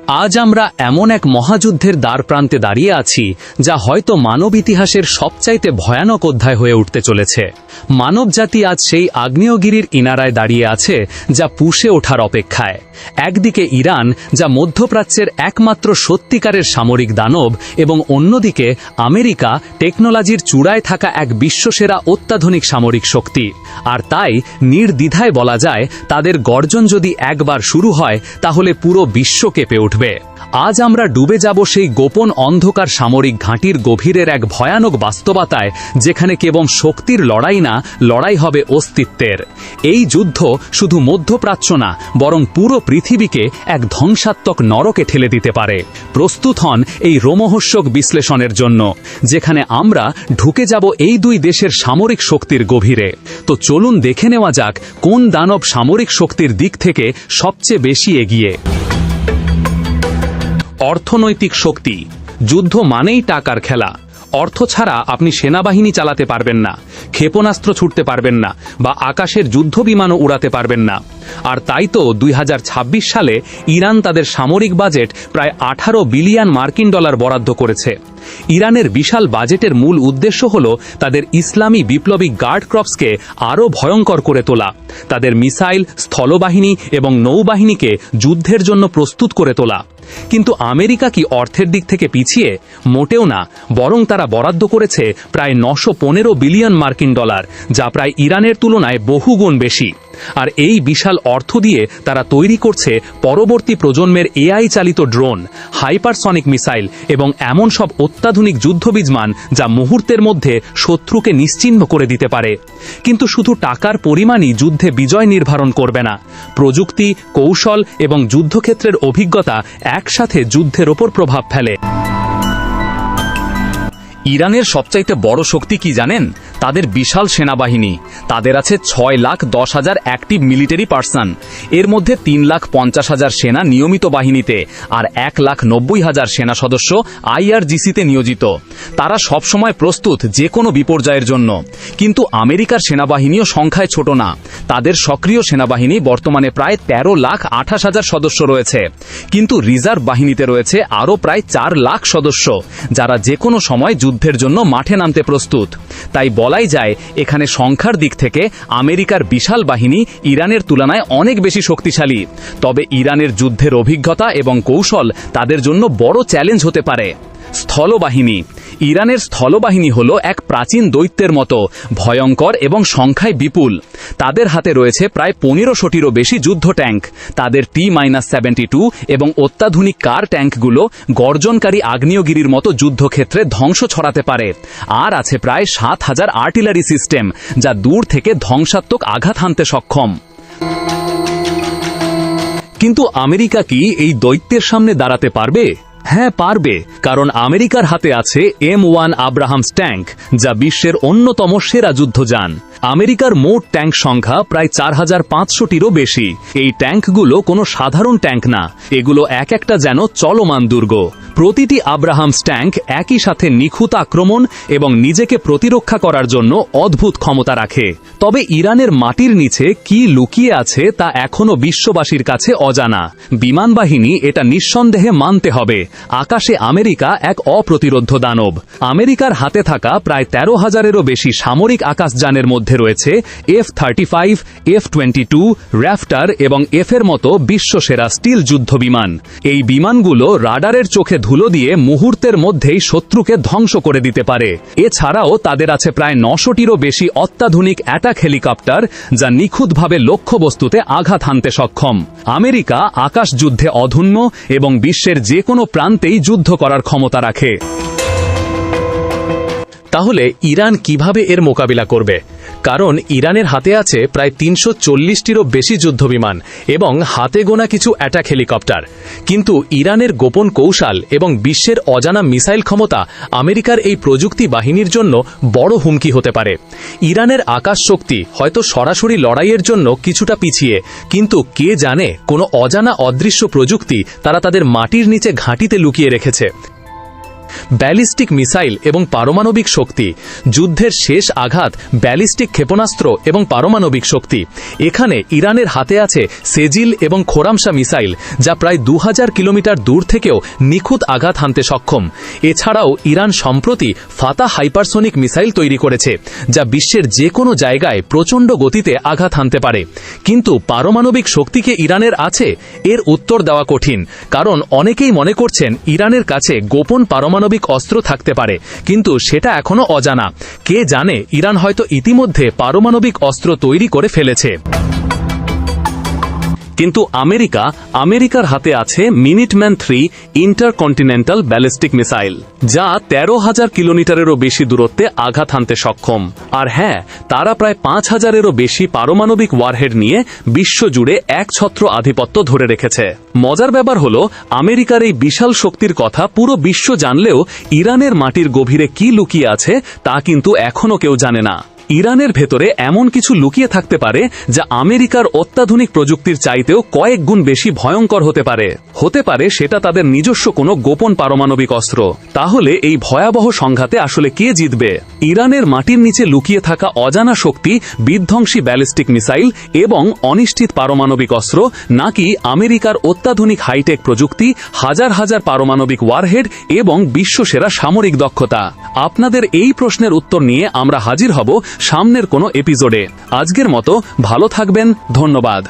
আজ আমরা এমন এক মহাযুদ্ধের দ্বারপ্রান্তে দাঁড়িয়ে আছি যা হয়তো মানব ইতিহাসের সবচাইতে ভয়ানক অধ্যায় হয়ে উঠতে চলেছে। মানবজাতি আজ সেই আগ্নেয়গিরির ইনারায় দাঁড়িয়ে আছে যা পুষে ওঠার অপেক্ষায়। একদিকে ইরান, যা মধ্যপ্রাচ্যের একমাত্র সত্যিকারের সামরিক দানব, এবং অন্যদিকে আমেরিকা, টেকনোলজির চূড়ায় থাকা এক বিশ্বসেরা অত্যাধুনিক সামরিক শক্তি। আর তাই নির্দ্বিধায় বলা যায়, তাদের গর্জন যদি একবার শুরু হয় তাহলে পুরো বিশ্ব কেঁপে উঠবে। আজ আমরা ডুবে যাব সেই গোপন অন্ধকার সামরিক ঘাঁটির গভীরের এক ভয়ানক বাস্তবতায়, যেখানে কেবল শক্তির লড়াই না, লড়াই হবে অস্তিত্বের। এই যুদ্ধ শুধু মধ্যপ্রাচ্য না, বরং পুরো পৃথিবীকে এক ধ্বংসাত্মক নরকে ঠেলে দিতে পারে। প্রস্তুত হন এই রোমহর্ষক বিশ্লেষণের জন্য, যেখানে আমরা ঢুকে যাব এই দুই দেশের সামরিক শক্তির গভীরে। তো চলুন দেখে নেওয়া যাক কোন দানব সামরিক শক্তির দিক থেকে সবচেয়ে বেশি এগিয়ে। অর্থনৈতিক শক্তি। যুদ্ধ মানেই টাকার খেলা। অর্থ ছাড়া আপনি সেনাবাহিনী চালাতে পারবেন না, ক্ষেপণাস্ত্র ছুটতে পারবেন না, বা আকাশের যুদ্ধবিমানও উড়াতে পারবেন না। আর তাই তো 2026 সালে ইরান তাদের সামরিক বাজেট প্রায় 18 বিলিয়ন মার্কিন ডলার বরাদ্দ করেছে। ইরানের বিশাল বাজেটের মূল উদ্দেশ্য হল তাদের ইসলামী বিপ্লবী গার্ড ক্রপসকে আরও ভয়ঙ্কর করে তোলা, তাদের মিসাইল, স্থলবাহিনী এবং নৌবাহিনীকে যুদ্ধের জন্য প্রস্তুত করে তোলা। কিন্তু আমেরিকা কি অর্থের দিক থেকে পিছিয়ে? মোটেও না, বরং তারা বরাদ্দ করেছে প্রায় 915 বিলিয়ন মার্কিন ডলার, যা প্রায় ইরানের তুলনায় বহুগুণ বেশি। আর এই বিশাল অর্থ দিয়ে তারা তৈরি করছে পরবর্তী প্রজন্মের এআই চালিত ড্রোন, হাইপারসনিক মিসাইল এবং এমন সব অত্যাধুনিক যুদ্ধবিমান যা মুহূর্তের মধ্যে শত্রুকে নিশ্চিহ্ন করে দিতে পারে। কিন্তু শুধু টাকার পরিমাণই যুদ্ধে বিজয় নির্ধারণ করবে না। প্রযুক্তি, কৌশল এবং যুদ্ধক্ষেত্রের অভিজ্ঞতা একসাথে যুদ্ধের ওপর প্রভাব ফেলে। ইরানের সবচাইতে বড় শক্তি কি জানেন? তাদের বিশাল সেনাবাহিনী। তাদের আছে 6,10,000 অ্যাক্টিভ মিলিটারি পার্সন। এর মধ্যে 3,50,000 সেনা নিয়মিত বাহিনীতে আর 1,90,000 সেনা সদস্য IRGC-তে নিয়োজিত। তারা সবসময় প্রস্তুত যে কোনো বিপর্যয়ের জন্য। কিন্তু আমেরিকার সেনাবাহিনীও সংখ্যায় ছোট না। তাদের সক্রিয় সেনাবাহিনী বর্তমানে প্রায় 13,28,000 সদস্য রয়েছে। কিন্তু রিজার্ভ বাহিনীতে রয়েছে আরও প্রায় 4 লাখ সদস্য, যারা যে কোনো সময় যুদ্ধের জন্য মাঠে নামতে প্রস্তুত। তাই বলাই যায়, এখানে সংখ্যার দিক থেকে আমেরিকার বিশাল বাহিনী ইরানের তুলনায় অনেক বেশি শক্তিশালী। তবে ইরানের যুদ্ধের অভিজ্ঞতা এবং কৌশল তাদের জন্য বড় চ্যালেঞ্জ হতে পারে। স্থলবাহিনী। ইরানের স্থলবাহিনী হল এক প্রাচীন দৈত্যের মতো ভয়ঙ্কর এবং সংখ্যায় বিপুল। তাদের হাতে রয়েছে প্রায় 1500টিরও বেশি যুদ্ধ ট্যাঙ্ক। তাদের T-72 এবং অত্যাধুনিক কার ট্যাঙ্কগুলো গর্জনকারী আগ্নেয়গিরির মতো যুদ্ধক্ষেত্রে ধ্বংস ছড়াতে পারে। আর আছে প্রায় 7,000 আর্টিলারি সিস্টেম, যা দূর থেকে ধ্বংসাত্মক আঘাত হানতে সক্ষম। কিন্তু আমেরিকা কি এই দৈত্যের সামনে দাঁড়াতে পারবে? হ্যাঁ, পারবে, কারণ আমেরিকার হাতে আছে M1 আব্রাহামস ট্যাঙ্ক, যা বিশ্বের অন্যতম সেরা যুদ্ধযান। আমেরিকার মোট ট্যাঙ্ক সংখ্যা প্রায় 4,500টিরও বেশি। এই ট্যাঙ্কগুলো কোনো সাধারণ ট্যাঙ্ক না, এগুলো এক একটা যেন চলমান দুর্গ। প্রতিটি আব্রাহামস ট্যাঙ্ক একই সাথে নিখুঁত আক্রমণ এবং নিজেকে প্রতিরক্ষা করার জন্য অদ্ভুত ক্ষমতা রাখে। তবে ইরানের মাটির নিচে কি লুকিয়ে আছে তা এখনও বিশ্ববাসীর কাছে অজানা। বিমানবাহিনী এটা নিঃসন্দেহে মানতে হবে। আকাশে আমেরিকা এক অপ্রতিরোধ্য দানব। আমেরিকার হাতে থাকা প্রায় 13,000-এরও বেশি সামরিক আকাশযানের মধ্যে রয়েছে F-35, F-22, র্যাফটার এবং F-এর মতো বিশ্বসেরা স্টিল যুদ্ধবিমান। এই বিমানগুলো রাডারের চোখে ধুলো দিয়ে মুহূর্তের মধ্যেই শত্রুকে ধ্বংস করে দিতে পারে। এছাড়াও তাদের আছে প্রায় 900টিরও বেশি অত্যাধুনিক অ্যাটাক হেলিকপ্টার, যা নিখুঁতভাবে লক্ষ্যবস্তুতে আঘাত হানতে সক্ষম। আমেরিকা আকাশ যুদ্ধে অধুন্য এবং বিশ্বের যে কোনো প্রান্তেই যুদ্ধ করার ক্ষমতা রাখে। তাহলে ইরান কিভাবে এর মোকাবিলা করবে? কারণ ইরানের হাতে আছে প্রায় 340টিরও বেশি যুদ্ধবিমান এবং হাতে গোনা কিছু অ্যাটাক হেলিকপ্টার। কিন্তু ইরানের গোপন কৌশল এবং বিশ্বের অজানা মিসাইল ক্ষমতা আমেরিকার এই প্রযুক্তি বাহিনীর জন্য বড় হুমকি হতে পারে। ইরানের আকাশ শক্তি হয়তো সরাসরি লড়াইয়ের জন্য কিছুটা পিছিয়ে, কিন্তু কে জানে কোনো অজানা অদৃশ্য প্রযুক্তি তারা তাদের মাটির নিচে ঘাঁটিতে লুকিয়ে রেখেছে। ব্যালিস্টিক মিসাইল এবং পারমাণবিক শক্তি। যুদ্ধের শেষ আঘাত ব্যালিস্টিক ক্ষেপণাস্ত্র এবং পারমাণবিক শক্তি। এখানে ইরানের হাতে আছে সেজিল এবং খোরামশা মিসাইল, যা প্রায় 2000 কিলোমিটার দূর থেকেও নিখুঁত আঘাত হানতে সক্ষম। এছাড়াও ইরান সম্প্রতি ফাতা হাইপারসোনিক মিসাইল তৈরি করেছে, যা বিশ্বের যে কোনো জায়গায় প্রচণ্ড গতিতে আঘাত হানতে পারে। কিন্তু পারমাণবিক শক্তিকে ইরানের আছে? এর উত্তর দেওয়া কঠিন, কারণ অনেকেই মনে করছেন ইরানের কাছে গোপন পারমাণবিক অস্ত্র থাকতে পারে, কিন্তু সেটা এখনো অজানা। কে জানে, ইরান হয়তো ইতিমধ্যে পারমাণবিক অস্ত্র তৈরি করে ফেলেছে। কিন্তু আমেরিকার হাতে আছে মিনিটম্যান 3 ইন্টারকন্টিনেন্টাল ব্যালিস্টিক মিসাইল, যা 13,000 কিলোমিটারেরও বেশি দূরত্বে আঘাত হানতে সক্ষম। আর হ্যাঁ, তারা প্রায় 5,000-এরও বেশি পারমাণবিক ওয়ারহেড নিয়ে বিশ্বজুড়ে একছত্র আধিপত্য ধরে রেখেছে। মজার ব্যাপার হল, আমেরিকার এই বিশাল শক্তির কথা পুরো বিশ্ব জানলেও ইরানের মাটির গভীরে কি লুকিয়ে আছে তা কিন্তু এখনো কেউ জানে না। ইরানের ভেতরে এমন কিছু লুকিয়ে থাকতে পারে যা আমেরিকার অত্যাধুনিক প্রযুক্তির চাইতেও কয়েক গুণ বেশি ভয়ঙ্কর হতে পারে সেটা তাদের নিজস্ব কোনো গোপন পারমাণবিক অস্ত্র। তাহলে এই ভয়াবহ সংঘাতে আসলে কে জিতবে? ইরানের মাটির নিচে লুকিয়ে থাকা অজানা শক্তি, বিধ্বংসী ব্যালিস্টিক মিসাইল এবং অনিশ্চিত পারমাণবিক অস্ত্র, নাকি আমেরিকার অত্যাধুনিক হাইটেক প্রযুক্তি, হাজার হাজার পারমাণবিক ওয়ারহেড এবং বিশ্বসেরা সামরিক দক্ষতা? আপনাদের এই প্রশ্নের উত্তর নিয়ে আমরা হাজির হব সামনের কোনো এপিসোডে। আজকের মতো ভালো থাকবেন, ধন্যবাদ।